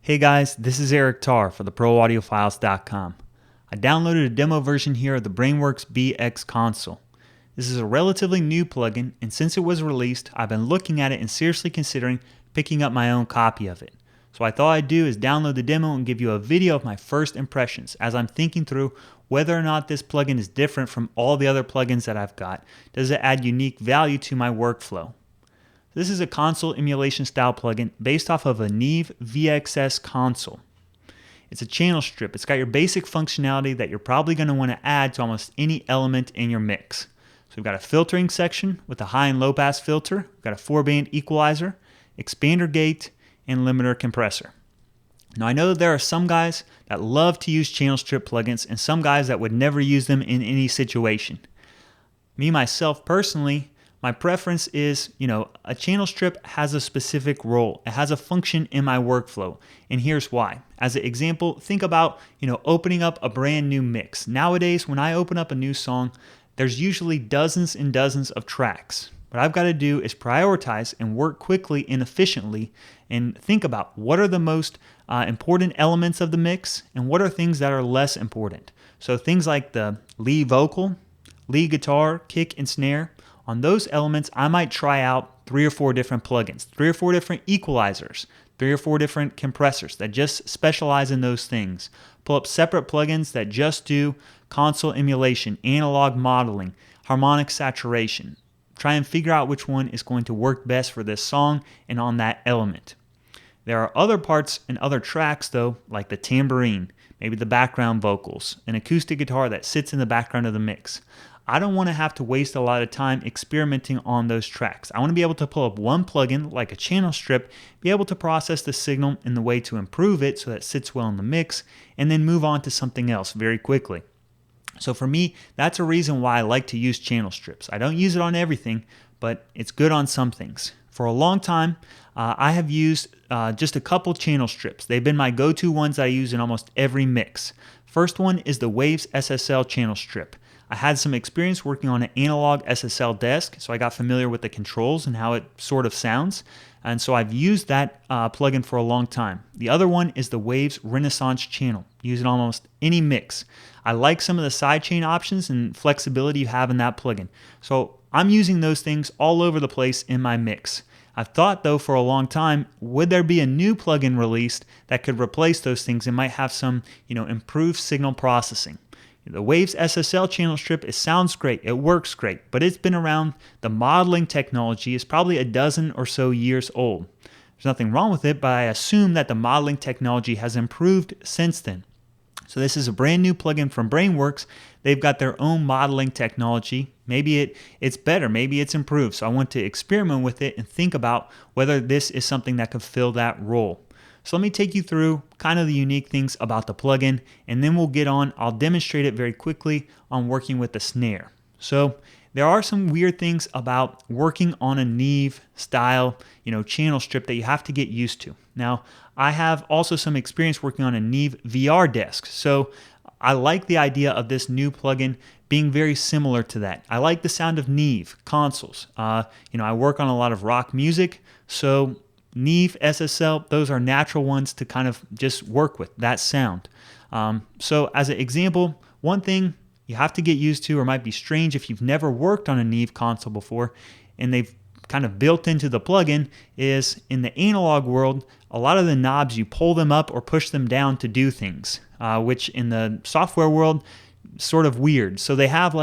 Hey guys, this is Eric Tarr for the ProAudiofiles.com. I downloaded a demo version here of the Brainworx BX console. This is a relatively new plugin, and since it was released, I've been looking at it and seriously considering picking up my own copy of it. So what I thought I'd do is download the demo and give you a video of my first impressions as I'm thinking through whether or not this plugin is different from all the other plugins that I've got. Does it add unique value to my workflow? This is a console emulation style plugin based off of a Neve VXS console. It's a channel strip. It's got your basic functionality that you're probably going to want to add to almost any element in your mix. So we've got a filtering section with a high and low pass filter. We've got a 4-band equalizer, expander gate, and limiter compressor. Now I know that there are some guys that love to use channel strip plugins and some guys that would never use them in any situation. Me, myself, personally, my preference is, a channel strip has a specific role. It has a function in my workflow, and here's why. As an example, think about, opening up a brand new mix. Nowadays, when I open up a new song, there's usually dozens and dozens of tracks. What I've got to do is prioritize and work quickly and efficiently and think about what are the most important elements of the mix and what are things that are less important. So things like the lead vocal, lead guitar, kick, and snare. On those elements, I might try out 3 or 4 different plugins, 3 or 4 different equalizers, 3 or 4 different compressors that just specialize in those things. Pull up separate plugins that just do console emulation, analog modeling, harmonic saturation. Try and figure out which one is going to work best for this song and on that element. There are other parts and other tracks though, like the tambourine, maybe the background vocals, an acoustic guitar that sits in the background of the mix. I don't want to have to waste a lot of time experimenting on those tracks. I want to be able to pull up one plugin like a channel strip, be able to process the signal in the way to improve it so that it sits well in the mix, and then move on to something else very quickly. So for me, that's a reason why I like to use channel strips. I don't use it on everything, but it's good on some things. For a long time, I have used just a couple channel strips. They've been my go-to ones that I use in almost every mix. First one is the Waves SSL channel strip. I had some experience working on an analog SSL desk, so I got familiar with the controls and how it sort of sounds, and so I've used that plugin for a long time. The other one is the Waves Renaissance channel. Use it on almost any mix. I like some of the sidechain options and flexibility you have in that plugin, so I'm using those things all over the place in my mix. I've thought though for a long time, would there be a new plugin released that could replace those things and might have some, improved signal processing? The Waves SSL channel strip, it sounds great, it works great, but it's been around. The modeling technology is probably a dozen or so years old. There's nothing wrong with it, but I assume that the modeling technology has improved since then. So this is a brand new plugin from Brainworx. They've got their own modeling technology. Maybe it's better, maybe it's improved. So I want to experiment with it and think about whether this is something that could fill that role. So let me take you through kind of the unique things about the plugin, and then we'll get on. I'll demonstrate it very quickly on working with the snare. So there are some weird things about working on a Neve style, channel strip that you have to get used to. Now, I have also some experience working on a Neve VR desk. So I like the idea of this new plugin being very similar to that. I like the sound of Neve consoles. I work on a lot of rock music, so Neve, SSL, those are natural ones to kind of just work with, that sound. So as an example, one thing you have to get used to, or might be strange if you've never worked on a Neve console before, and they've kind of built into the plugin, is in the analog world, a lot of the knobs, you pull them up or push them down to do things, which in the software world, sort of weird. So they have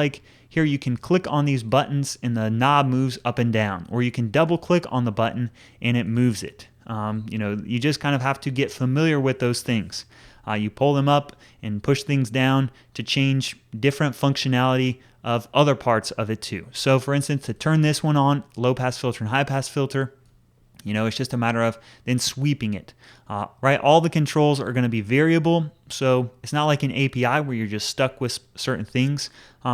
here you can click on these buttons and the knob moves up and down, or you can double click on the button and it moves it. You just kind of have to get familiar with those things. You pull them up and push things down to change different functionality of other parts of it too. So for instance, to turn this one on, low pass filter and high pass filter, it's just a matter of then sweeping it. Right? All the controls are going to be variable. so it's not like an API where you're just stuck with certain things.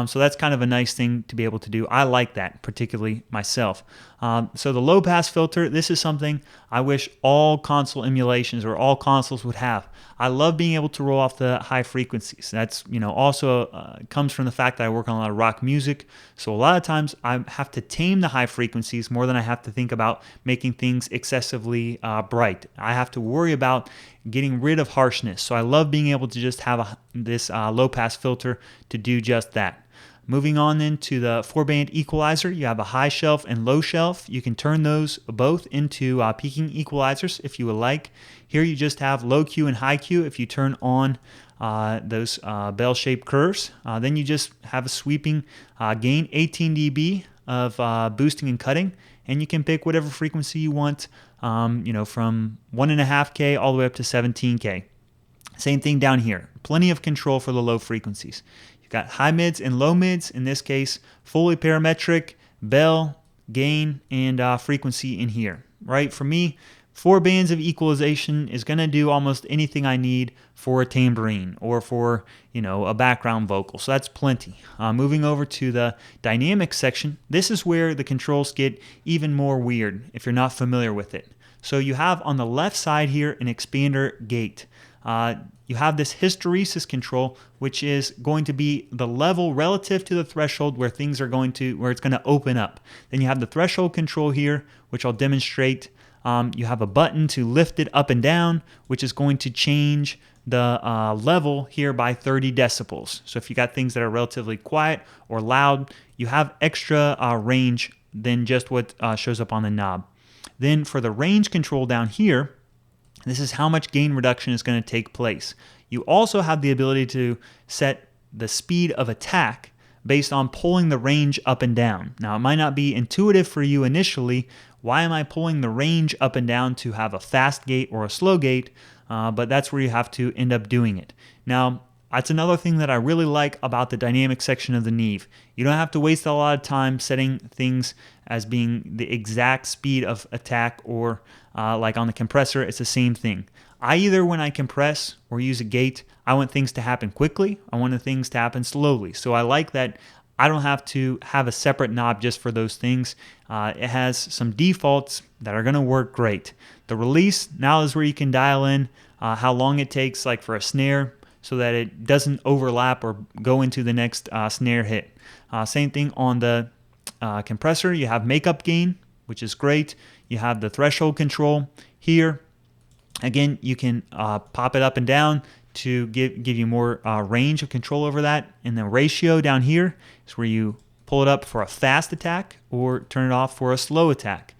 So that's kind of a nice thing to be able to do. I like that, particularly myself. So the low pass filter, this is something I wish all console emulations or all consoles would have. I love being able to roll off the high frequencies. That's, also comes from the fact that I work on a lot of rock music. So a lot of times I have to tame the high frequencies more than I have to think about making things excessively bright. I have to worry about getting rid of harshness. So I love being able to just have this low pass filter to do just that. Moving on then to the 4-band equalizer, you have a high shelf and low shelf. You can turn those both into peaking equalizers if you would like. Here you just have low Q and high Q. If you turn on those bell-shaped curves, then you just have a sweeping gain, 18 dB of boosting and cutting, and you can pick whatever frequency you want, from 1.5K all the way up to 17K. Same thing down here. Plenty of control for the low frequencies. You've got high mids and low mids. In this case, fully parametric, bell, gain, and frequency in here. Right? For me, 4 bands of equalization is going to do almost anything I need for a tambourine or for, a background vocal. So that's plenty. Moving over to the dynamic section, this is where the controls get even more weird if you're not familiar with it. So you have on the left side here an expander gate. You have this hysteresis control, which is going to be the level relative to the threshold where it's going to open up. Then you have the threshold control here, which I'll demonstrate. You have a button to lift it up and down, which is going to change the level here by 30 decibels. So if you got things that are relatively quiet or loud, you have extra range than just what shows up on the knob. Then for the range control down here, this is how much gain reduction is going to take place. You also have the ability to set the speed of attack based on pulling the range up and down. Now, it might not be intuitive for you initially. Why am I pulling the range up and down to have a fast gate or a slow gate? But that's where you have to end up doing it. Now, that's another thing that I really like about the dynamic section of the Neve. You don't have to waste a lot of time setting things as being the exact speed of attack or like on the compressor, it's the same thing. When I compress or use a gate, I want things to happen quickly. I want the things to happen slowly. So I like that I don't have to have a separate knob just for those things. It has some defaults that are going to work great. The release now is where you can dial in how long it takes, like for a snare, so that it doesn't overlap or go into the next snare hit. Same thing on the compressor. You have makeup gain, which is great. You have the threshold control here. Again, you can pop it up and down to give you more range of control over that. And the ratio down here is where you pull it up for a fast attack or turn it off for a slow attack.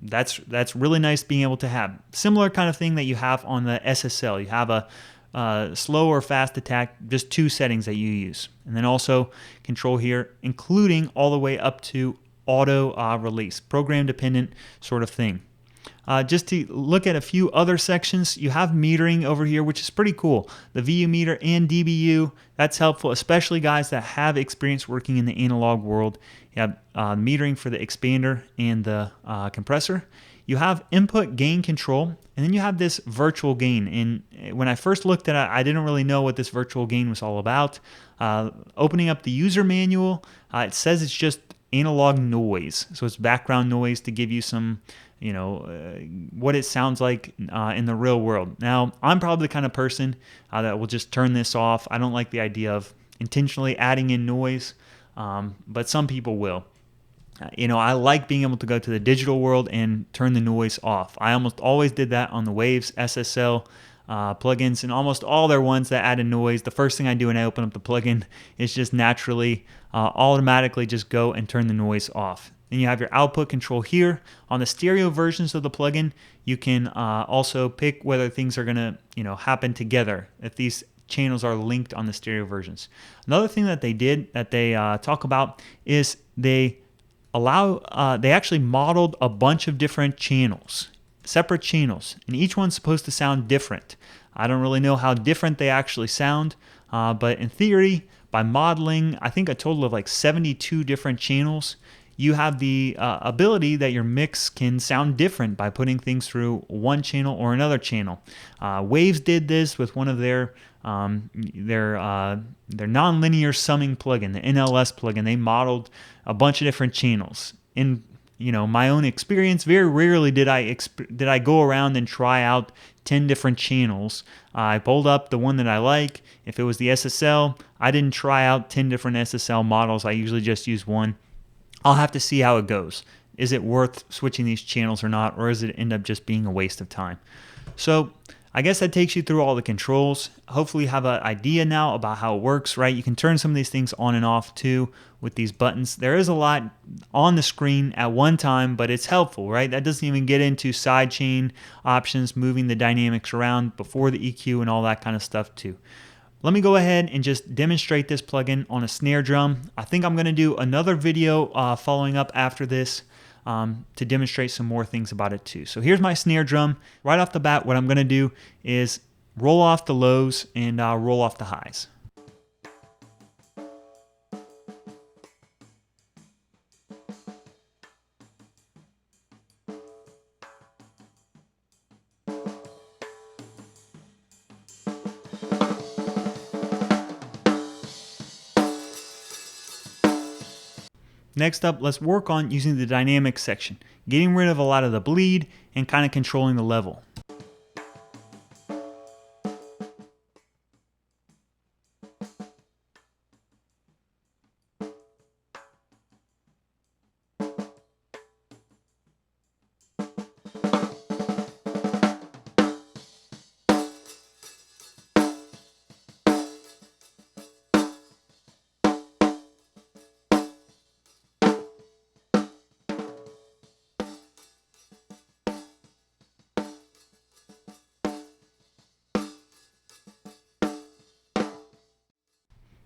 That's really nice being able to have. Similar kind of thing that you have on the SSL. You have a slow or fast attack, just 2 settings that you use. And then also control here, including all the way up to auto release, program dependent sort of thing. Just to look at a few other sections, you have metering over here, which is pretty cool. The VU meter and DBU, that's helpful, especially guys that have experience working in the analog world. You have metering for the expander and the compressor. You have input gain control, and then you have this virtual gain. And when I first looked at it, I didn't really know what this virtual gain was all about. Opening up the user manual, it says it's just analog noise. So it's background noise to give you some, what it sounds like in the real world. Now, I'm probably the kind of person that will just turn this off. I don't like the idea of intentionally adding in noise, but some people will. I like being able to go to the digital world and turn the noise off. I almost always did that on the Waves SSL plugins, and almost all their ones that add a noise. The first thing I do when I open up the plugin is just naturally, automatically just go and turn the noise off. Then you have your output control here. On the stereo versions of the plugin, you can also pick whether things are going to happen together, if these channels are linked on the stereo versions. Another thing that they did that they talk about is they actually modeled a bunch of different channels, separate channels, and each one's supposed to sound different. I don't really know how different they actually sound, but in theory, by modeling, I think a total of like 72 different channels, you have the ability that your mix can sound different by putting things through one channel or another channel. Waves did this with one of their nonlinear summing plugin, the NLS plugin. They modeled a bunch of different channels. In my own experience, very rarely did I go around and try out 10 different channels. I pulled up the one that I like. If it was the SSL, I didn't try out 10 different SSL models. I usually just use one. I'll have to see how it goes. Is it worth switching these channels or not, or does it end up just being a waste of time? So I guess that takes you through all the controls. Hopefully you have an idea now about how it works, right? You can turn some of these things on and off too with these buttons. There is a lot on the screen at one time, but it's helpful, right? That doesn't even get into sidechain options, moving the dynamics around before the EQ and all that kind of stuff too. Let me go ahead and just demonstrate this plugin on a snare drum. I think I'm going to do another video following up after this to demonstrate some more things about it too. So here's my snare drum. Right off the bat, what I'm going to do is roll off the lows and roll off the highs. Next up, let's work on using the dynamics section, getting rid of a lot of the bleed and kind of controlling the level.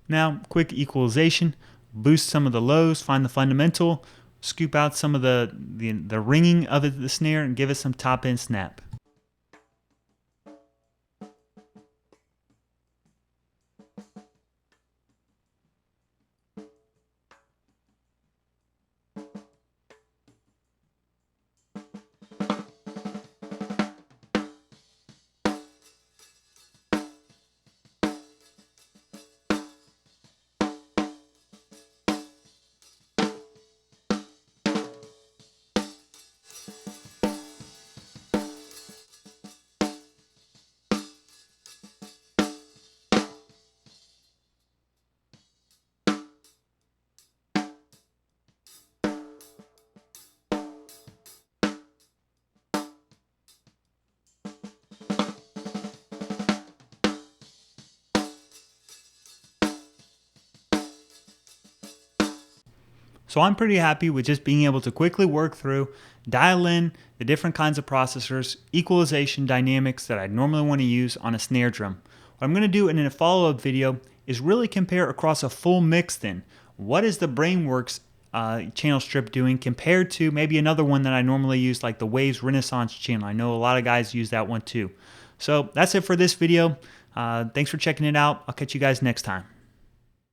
Now, quick equalization, boost some of the lows, find the fundamental, scoop out some of the ringing of the snare and give it some top end snap. So I'm pretty happy with just being able to quickly work through, dial in the different kinds of processors, equalization dynamics that I'd normally want to use on a snare drum. What I'm going to do in a follow-up video is really compare across a full mix then. What is the Brainworx channel strip doing compared to maybe another one that I normally use, like the Waves Renaissance channel. I know a lot of guys use that one too. So that's it for this video. Thanks for checking it out. I'll catch you guys next time.